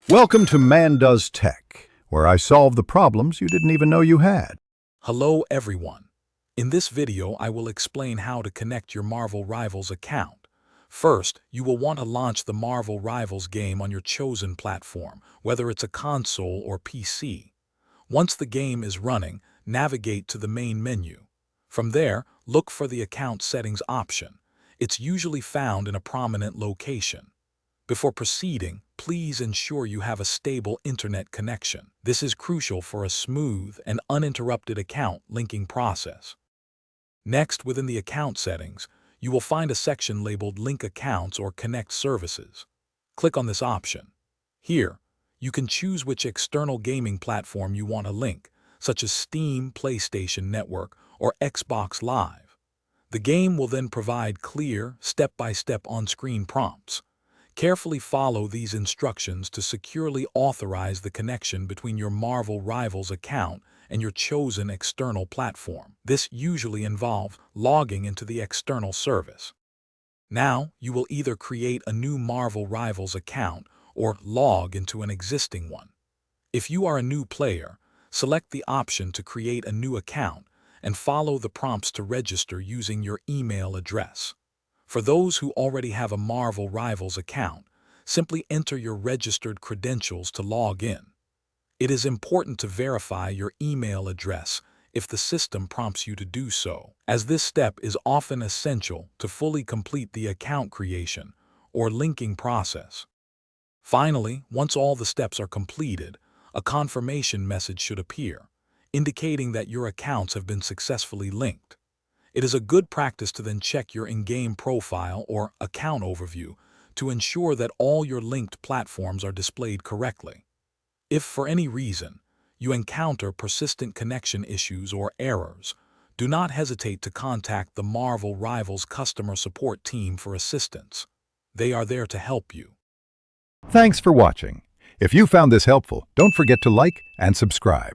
Welcome to Man Does Tech, where I solve the problems you didn't even know you had. Hello everyone. In this video I will explain how to connect your Marvel Rivals account. First, you will want to launch the Marvel Rivals game on your chosen platform, whether it's a console or PC. Once the game is running, navigate to the main menu. From there, look for the account settings option. It's usually found in a prominent location. Before proceeding, please ensure you have a stable internet connection. This is crucial for a smooth and uninterrupted account linking process. Next, within the account settings, you will find a section labeled Link Accounts or Connect Services. Click on this option. Here, you can choose which external gaming platform you want to link, such as Steam, PlayStation Network, or Xbox Live. The game will then provide clear, step-by-step on-screen prompts. Carefully follow these instructions to securely authorize the connection between your Marvel Rivals account and your chosen external platform. This usually involves logging into the external service. Now, you will either create a new Marvel Rivals account or log into an existing one. If you are a new player, select the option to create a new account and follow the prompts to register using your email address. For those who already have a Marvel Rivals account, simply enter your registered credentials to log in. It is important to verify your email address if the system prompts you to do so, as this step is often essential to fully complete the account creation or linking process. Finally, once all the steps are completed, a confirmation message should appear, indicating that your accounts have been successfully linked. It is a good practice to then check your in-game profile or account overview to ensure that all your linked platforms are displayed correctly. If for any reason you encounter persistent connection issues or errors, do not hesitate to contact the Marvel Rivals customer support team for assistance. They are there to help you. Thanks for watching. If you found this helpful, don't forget to like and subscribe.